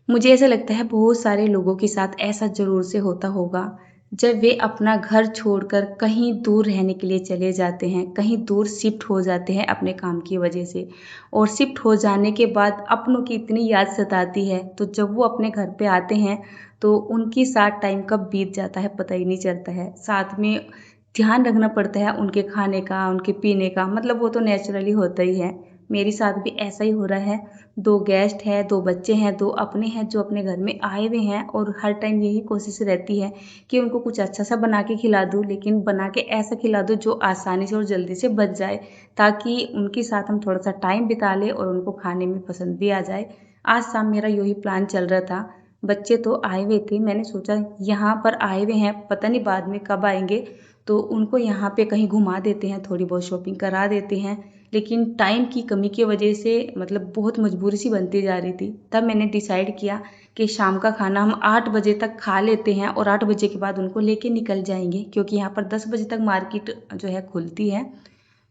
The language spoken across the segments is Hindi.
मुझे ऐसा लगता है बहुत सारे लोगों के साथ ऐसा ज़रूर से होता होगा, जब वे अपना घर छोड़कर कहीं दूर रहने के लिए चले जाते हैं, कहीं दूर शिफ्ट हो जाते हैं अपने काम की वजह से और शिफ्ट हो जाने के बाद अपनों की इतनी याद सताती है, तो जब वो अपने घर पे आते हैं, तो उनके साथ टाइम कब बीत जाता है पता ही नहीं चलता है। साथ में ध्यान रखना पड़ता है उनके खाने का, उनके पीने का, मतलब वो तो नेचुरली होता ही है। मेरे साथ भी ऐसा ही हो रहा है। 2 गेस्ट हैं, 2 बच्चे हैं, 2 अपने हैं जो अपने घर में आए हुए हैं और हर टाइम यही कोशिश रहती है कि उनको कुछ अच्छा-सा बना के खिला दूँ, लेकिन बना के ऐसा खिला दूँ जो आसानी से और जल्दी से बच जाए, ताकि उनके साथ हम थोड़ा-सा टाइम बिता लें और उनको खाने में पसंद भी आ जाए। आज शाम मेरा यही प्लान चल रहा था। बच्चे तो आए हुए थे, मैंने सोचा यहाँ पर आए हुए हैं, पता नहीं बाद में कब आएँगे, तो उनको यहाँ पे कहीं घुमा देते हैं, थोड़ी बहुत शॉपिंग करा देते हैं। लेकिन टाइम की कमी की वजह से मतलब बहुत मजबूरी सी बनती जा रही थी। तब मैंने डिसाइड किया कि शाम का खाना हम 8 बजे तक खा लेते हैं और 8 बजे के बाद उनको लेके निकल जाएँगे, क्योंकि यहाँ पर 10 बजे तक मार्केट जो है खुलती है।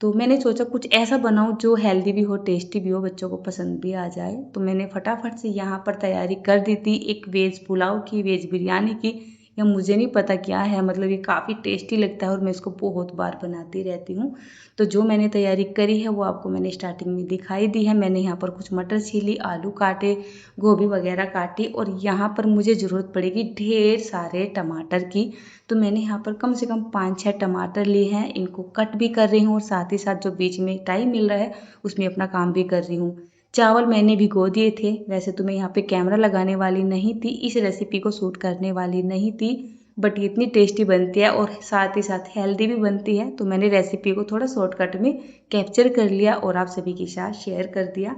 तो मैंने सोचा कुछ ऐसा बनाऊँ जो हेल्दी भी हो, टेस्टी भी हो, बच्चों को पसंद भी आ जाए। तो मैंने फटाफट से यहाँ पर तैयारी कर दी थी एक वेज पुलाव की, वेज बिरयानी की, या मुझे नहीं पता क्या है, मतलब ये काफ़ी टेस्टी लगता है और मैं इसको बहुत बार बनाती रहती हूँ। तो जो मैंने तैयारी करी है वो आपको मैंने स्टार्टिंग में दिखाई दी है। मैंने यहाँ पर कुछ मटर छीली, आलू काटे, गोभी वगैरह काटी और यहाँ पर मुझे ज़रूरत पड़ेगी ढेर सारे टमाटर की। तो मैंने यहाँ पर कम से कम 5-6 टमाटर लिए हैं, इनको कट भी कर रही हूँ और साथ ही साथ जो बीच में टाइम मिल रहा है उसमें अपना काम भी कर रही हूँ। चावल मैंने भिगो दिए थे, वैसे तो मैं यहाँ पे कैमरा लगाने वाली नहीं थी, इस रेसिपी को शूट करने वाली नहीं थी, बट ये इतनी टेस्टी बनती है और साथ ही साथ हेल्दी भी बनती है, तो मैंने रेसिपी को थोड़ा शॉर्टकट में कैप्चर कर लिया और आप सभी के साथ शेयर कर दिया।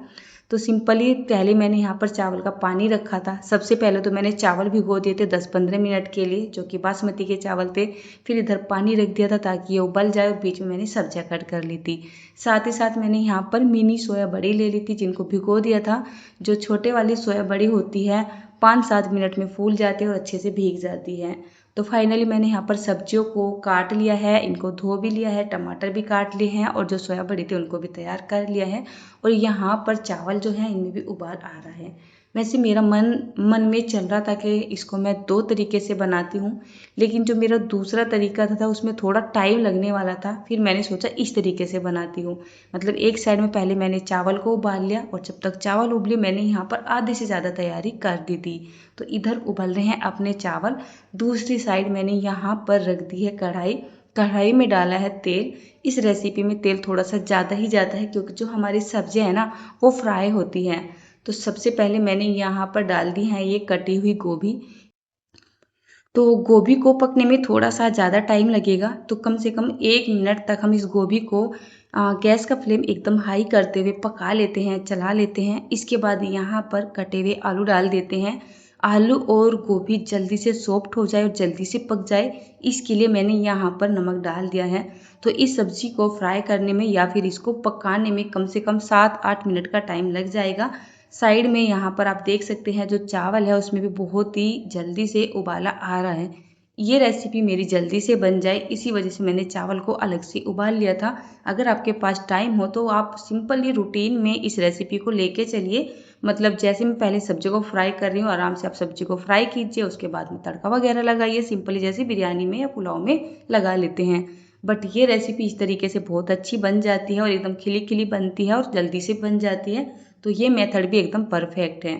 तो सिंपली पहले मैंने यहाँ पर चावल का पानी रखा था। सबसे पहले तो मैंने चावल भिगो दिए थे 10-15 मिनट के लिए, जो कि बासमती के चावल थे। फिर इधर पानी रख दिया था ताकि ये उबल जाए और बीच में मैंने सब्जियां कट कर ली थी। साथ ही साथ मैंने यहाँ पर मिनी सोया बड़ी ले ली थी जिनको भिगो दिया था। जो छोटे वाली सोया बड़ी होती है 5-7 मिनट में फूल जाती है और अच्छे से भीग जाती है। तो फाइनली मैंने यहाँ पर सब्जियों को काट लिया है, इनको धो भी लिया है, टमाटर भी काट लिए हैं और जो सोया बड़ी थी उनको भी तैयार कर लिया है। और यहाँ पर चावल जो है इनमें भी उबाल आ रहा है। वैसे मेरा मन में चल रहा था कि इसको मैं 2 तरीके से बनाती हूँ, लेकिन जो मेरा दूसरा तरीका था उसमें थोड़ा टाइम लगने वाला था। फिर मैंने सोचा इस तरीके से बनाती हूँ। मतलब एक साइड में पहले मैंने चावल को उबाल लिया और जब तक चावल उबले मैंने यहाँ पर आधे से ज़्यादा तैयारी कर दी थी। तो इधर उबल रहे हैं अपने चावल, दूसरी साइड मैंने यहाँ पर रख दी है कढ़ाई। कढ़ाई में डाला है तेल। इस रेसिपी में तेल थोड़ा सा ज़्यादा ही जाता है क्योंकि जो हमारी सब्जियां है ना वो फ्राई होती हैं। तो सबसे पहले मैंने यहाँ पर डाल दी है ये कटी हुई गोभी। तो गोभी को पकने में थोड़ा सा ज़्यादा टाइम लगेगा, तो कम से कम 1 मिनट तक हम इस गोभी को गैस का फ्लेम एकदम हाई करते हुए पका लेते हैं, चला लेते हैं। इसके बाद यहाँ पर कटे हुए आलू डाल देते हैं। आलू और गोभी जल्दी से सॉफ्ट हो जाए और जल्दी से पक जाए, इसके लिए मैंने यहाँ पर नमक डाल दिया है। तो इस सब्जी को फ्राई करने में या फिर इसको पकाने में कम से कम 7-8 मिनट का टाइम लग जाएगा। साइड में यहाँ पर आप देख सकते हैं जो चावल है उसमें भी बहुत ही जल्दी से उबाला आ रहा है। ये रेसिपी मेरी जल्दी से बन जाए इसी वजह से मैंने चावल को अलग से उबाल लिया था। अगर आपके पास टाइम हो तो आप सिंपली रूटीन में इस रेसिपी को लेके चलिए। मतलब जैसे मैं पहले सब्जी को फ्राई कर रही हूँ, आराम से आप सब्जी को फ्राई कीजिए, उसके बाद में तड़का वगैरह लगाइए, सिंपली जैसे बिरयानी में या पुलाव में लगा लेते हैं। बट ये रेसिपी इस तरीके से बहुत अच्छी बन जाती है और एकदम खिली खिली बनती है और जल्दी से बन जाती है। तो ये मेथड भी एकदम परफेक्ट है।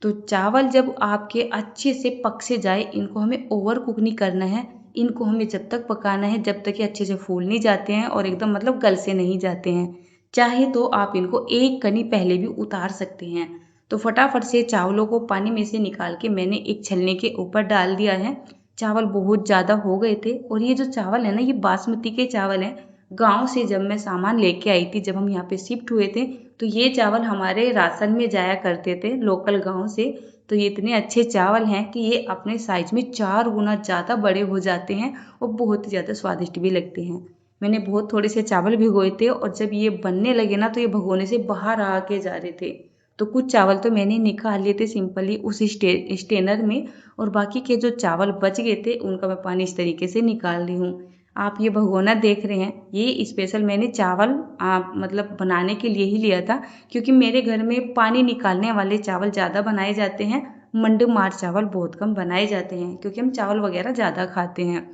तो चावल जब आपके अच्छे से पक से जाए, इनको हमें ओवर कुक नहीं करना है। इनको हमें जब तक पकाना है जब तक ये अच्छे से फूल नहीं जाते हैं और एकदम मतलब गल से नहीं जाते हैं। चाहे तो आप इनको एक कनी पहले भी उतार सकते हैं। तो फटाफट से चावलों को पानी में से निकाल के मैंने एक छलनी के ऊपर डाल दिया है। चावल बहुत ज़्यादा हो गए थे और ये जो चावल है ना ये बासमती के चावल हैं। गाँव से जब मैं सामान लेके आई थी, जब हम यहाँ पे शिफ्ट हुए थे, तो ये चावल हमारे राशन में जाया करते थे लोकल गाँव से। तो ये इतने अच्छे चावल हैं कि ये अपने साइज में 4 गुना ज़्यादा बड़े हो जाते हैं और बहुत ही ज़्यादा स्वादिष्ट भी लगते हैं। मैंने बहुत थोड़े से चावल भिगोए थे और जब ये बनने लगे ना तो ये भगोने से बाहर आ के जा रहे थे। तो कुछ चावल तो मैंने निकाल लिए थे सिंपली उस स्टेनर में और बाकी के जो चावल बच गए थे उनका मैं पानी इस तरीके से निकाल रही हूँ। आप ये भगोना देख रहे हैं, ये स्पेशल मैंने चावल मतलब बनाने के लिए ही लिया था, क्योंकि मेरे घर में पानी निकालने वाले चावल ज़्यादा बनाए जाते हैं। मंड मार चावल बहुत कम बनाए जाते हैं क्योंकि हम चावल वगैरह ज़्यादा खाते हैं।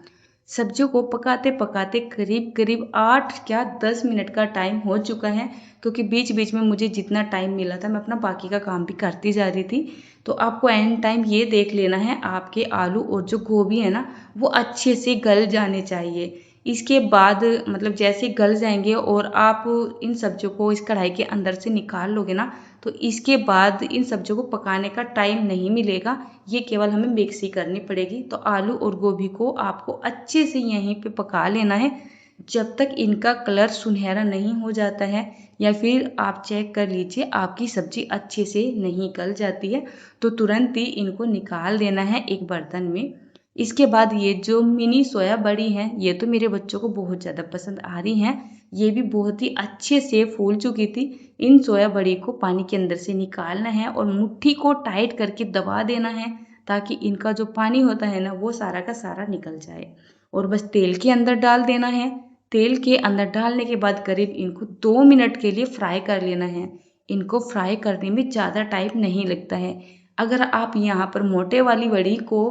सब्जियों को पकाते पकाते करीब करीब 8 क्या 10 मिनट का टाइम हो चुका है, क्योंकि बीच बीच में मुझे जितना टाइम मिला था मैं अपना बाकी का काम भी करती जा रही थी। तो आपको एंड टाइम ये देख लेना है, आपके आलू और जो गोभी है ना वो अच्छे से गल जाने चाहिए। इसके बाद मतलब जैसे गल जाएंगे और आप इन सब्जियों को इस कढ़ाई के अंदर से निकाल लोगे ना, तो इसके बाद इन सब्जियों को पकाने का टाइम नहीं मिलेगा, ये केवल हमें मिक्स ही करनी पड़ेगी। तो आलू और गोभी को आपको अच्छे से यहीं पे पका लेना है जब तक इनका कलर सुनहरा नहीं हो जाता है, या फिर आप चेक कर लीजिए आपकी सब्जी अच्छे से नहीं गल जाती है तो तुरंत ही इनको निकाल देना है एक बर्तन में। इसके बाद ये जो मिनी सोया बड़ी हैं ये तो मेरे बच्चों को बहुत ज़्यादा पसंद आ रही हैं, ये भी बहुत ही अच्छे से फूल चुकी थी। इन सोया बड़ी को पानी के अंदर से निकालना है और मुट्ठी को टाइट करके दबा देना है ताकि इनका जो पानी होता है ना वो सारा का सारा निकल जाए, और बस तेल के अंदर डाल देना है। तेल के अंदर डालने के बाद करीब इनको 2 मिनट के लिए फ्राई कर लेना है। इनको फ्राई करने में ज़्यादा टाइम नहीं लगता है। अगर आप यहाँ पर मोटे वाली बड़ी को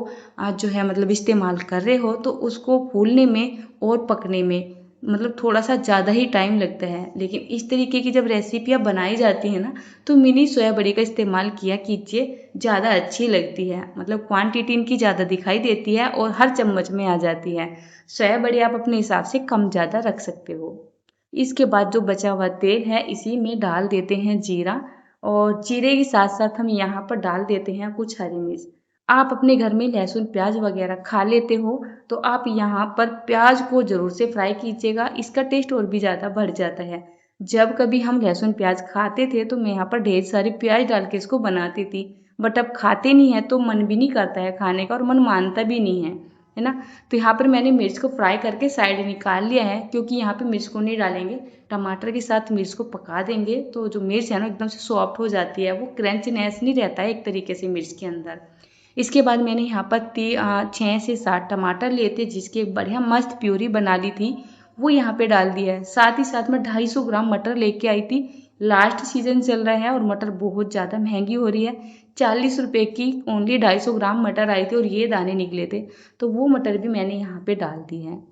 जो है मतलब इस्तेमाल कर रहे हो तो उसको फूलने में और पकने में मतलब थोड़ा सा ज़्यादा ही टाइम लगता है, लेकिन इस तरीके की जब रेसिपियाँ बनाई जाती हैं ना तो मिनी सोया बड़ी का इस्तेमाल किया कीजिए, ज़्यादा अच्छी लगती है। मतलब क्वांटिटी इनकी ज़्यादा दिखाई देती है और हर चम्मच में आ जाती है। सोया बड़ी आप अपने हिसाब से कम ज़्यादा रख सकते हो। इसके बाद जो बचा हुआ तेल है इसी में डाल देते हैं जीरा, और जीरे के साथ साथ हम यहाँ पर डाल देते हैं कुछ हरी मिर्च। आप अपने घर में लहसुन प्याज वगैरह खा लेते हो तो आप यहाँ पर प्याज को ज़रूर से फ्राई कीजिएगा, इसका टेस्ट और भी ज़्यादा बढ़ जाता है। जब कभी हम लहसुन प्याज खाते थे तो मैं यहाँ पर ढेर सारी प्याज डाल के इसको बनाती थी, बट अब खाते नहीं है तो मन भी नहीं करता है खाने का और मन मानता भी नहीं है ना। तो यहाँ पर मैंने मिर्च को फ्राई करके साइड निकाल लिया है, क्योंकि यहाँ पे मिर्च को नहीं डालेंगे, टमाटर के साथ मिर्च को पका देंगे तो जो मिर्च है ना एकदम से सॉफ्ट हो जाती है, वो क्रंचनेस नहीं रहता है एक तरीके से मिर्च के अंदर। इसके बाद मैंने यहाँ पर 6 से 7 टमाटर लिए थे जिसकी एक बढ़िया मस्त प्यूरी बना ली थी, वो यहाँ पे डाल दिया है। साथ ही साथ मैं 250 ग्राम मटर लेके आई थी। लास्ट सीजन चल रहा है और मटर बहुत ज़्यादा महंगी हो रही है। 40 रुपए की ओनली 250 ग्राम मटर आई थी और ये दाने निकले थे, तो वो मटर भी मैंने यहाँ पे डाल दी है।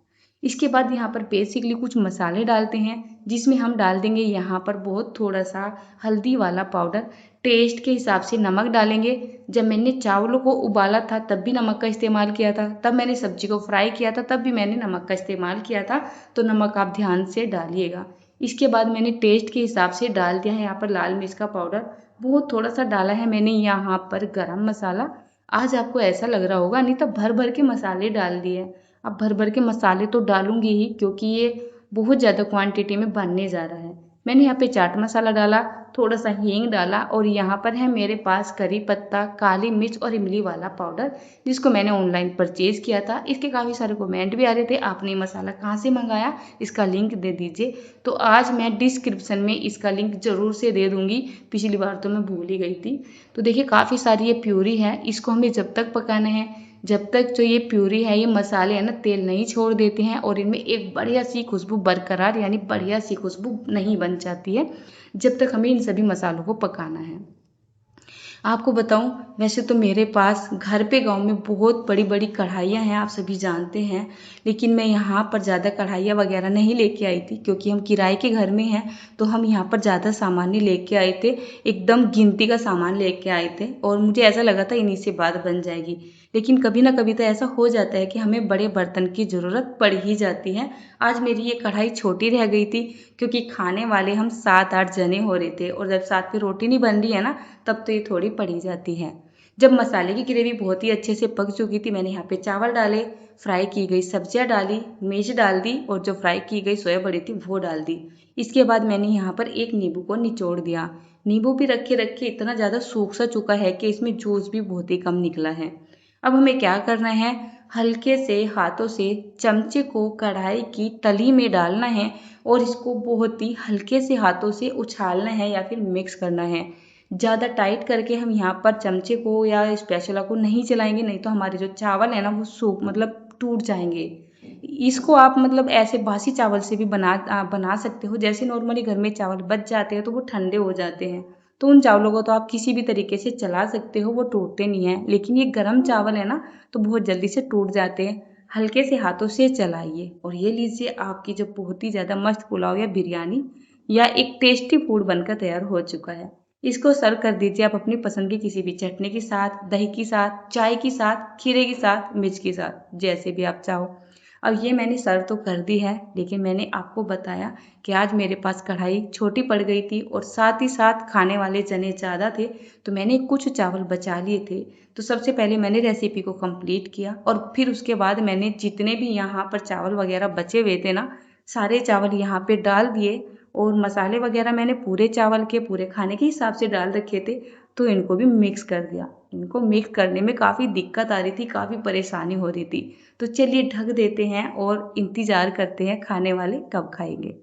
इसके बाद यहाँ पर बेसिकली कुछ मसाले डालते हैं, जिसमें हम डाल देंगे यहाँ पर बहुत थोड़ा सा हल्दी वाला पाउडर, टेस्ट के हिसाब से नमक डालेंगे। जब मैंने चावलों को उबाला था तब भी नमक का इस्तेमाल किया था, तब मैंने सब्जी को फ्राई किया था तब भी मैंने नमक का इस्तेमाल किया था, तो नमक आप ध्यान से डालिएगा। इसके बाद मैंने टेस्ट के हिसाब से डाल दिया है यहाँ पर लाल मिर्च का पाउडर, बहुत थोड़ा सा डाला है मैंने यहाँ पर गरम मसाला। आज आपको ऐसा लग रहा होगा नहीं तो भर भर के मसाले डाल दिए। अब भर भर के मसाले तो डालूंगी ही क्योंकि ये बहुत ज़्यादा क्वांटिटी में बनने जा रहा है। मैंने यहाँ पे चाट मसाला डाला, थोड़ा सा हींग डाला, और यहाँ पर है मेरे पास करी पत्ता, काली मिर्च और इमली वाला पाउडर, जिसको मैंने ऑनलाइन परचेज़ किया था। इसके काफ़ी सारे कमेंट भी आ रहे थे, आपने ये मसाला कहाँ से मंगाया, इसका लिंक दे दीजिए। तो आज मैं डिस्क्रिप्शन में इसका लिंक ज़रूर से दे दूँगी, पिछली बार तो मैं भूल ही गई थी। तो देखिए काफ़ी सारी ये प्यूरी है, इसको हमें जब तक पकाना है जब तक जो ये प्यूरी है, ये मसाले हैं ना तेल नहीं छोड़ देते हैं और इनमें एक बढ़िया सी खुशबू बरकरार यानी बढ़िया सी खुशबू नहीं बन जाती है, जब तक हमें इन सभी मसालों को पकाना है। आपको बताऊं, वैसे तो मेरे पास घर पे गांव में बहुत बड़ी बड़ी कढ़ाइयाँ हैं, आप सभी जानते हैं, लेकिन मैं यहाँ पर ज़्यादा कढ़ाइयाँ वगैरह नहीं लेके आई थी क्योंकि हम किराए के घर में हैं। तो हम यहाँ पर ज़्यादा सामान नहीं लेके आए थे, एकदम गिनती का सामान लेके आए थे और मुझे ऐसा लगा था इन्हीं से बात बन जाएगी। लेकिन कभी ना कभी तो ऐसा हो जाता है कि हमें बड़े बर्तन की ज़रूरत पड़ ही जाती है। आज मेरी ये कढ़ाई छोटी रह गई थी क्योंकि खाने वाले हम 7-8 जने हो रहे थे, और जब साथ में रोटी नहीं बन रही है ना तब तो ये थोड़ी पड़ी जाती है। जब मसाले की ग्रेवी बहुत ही अच्छे से पक चुकी थी, मैंने यहाँ पे चावल डाले, फ्राई की गई सब्जियाँ डाली, मिर्च डाल दी और जो फ्राई की गई सोया बड़ी थी वो डाल दी। इसके बाद मैंने यहाँ पर एक नींबू को निचोड़ दिया। नींबू भी रखे रखे इतना ज़्यादा सूख सा चुका है कि इसमें जूस भी बहुत ही कम निकला है। अब हमें क्या करना है, हल्के से हाथों से चमचे को कढ़ाई की तली में डालना है और इसको बहुत ही हल्के से हाथों से उछालना है या फिर मिक्स करना है। ज़्यादा टाइट करके हम यहाँ पर चमचे को या स्पैचुला को नहीं चलाएंगे, नहीं तो हमारे जो चावल है ना वो सूख मतलब टूट जाएंगे। इसको आप मतलब ऐसे बासी चावल से भी बना सकते हो, जैसे नॉर्मली घर में चावल बच जाते हैं तो वो ठंडे हो जाते हैं तो उन चावलों को तो आप किसी भी तरीके से चला सकते हो, वो टूटते नहीं हैं। लेकिन ये गर्म चावल है ना, तो बहुत जल्दी से टूट जाते हैं। हल्के से हाथों से चलाइए और ये लीजिए, आपकी जो बहुत ही ज़्यादा मस्त पुलाव या बिरयानी या एक टेस्टी फूड बनकर तैयार हो चुका है। इसको सर्व कर दीजिए आप अपनी पसंद की किसी भी चटनी के साथ, दही के साथ, चाय के साथ, खीरे के साथ, मिर्च के साथ, जैसे भी आप चाहो। अब ये मैंने सर्व तो कर दी है, लेकिन मैंने आपको बताया कि आज मेरे पास कढ़ाई छोटी पड़ गई थी और साथ ही साथ खाने वाले जने ज़्यादा थे, तो मैंने कुछ चावल बचा लिए थे। तो सबसे पहले मैंने रेसिपी को कंप्लीट किया और फिर उसके बाद मैंने जितने भी यहाँ पर चावल वगैरह बचे हुए थे ना, सारे चावल यहाँ पे डाल दिए और मसाले वगैरह मैंने पूरे चावल के पूरे खाने के हिसाब से डाल रखे थे, तो इनको भी मिक्स कर दिया। इनको मिक्स करने में काफ़ी दिक्कत आ रही थी, काफ़ी परेशानी हो रही थी। तो चलिए ढक देते हैं और इंतज़ार करते हैं खाने वाले कब खाएंगे।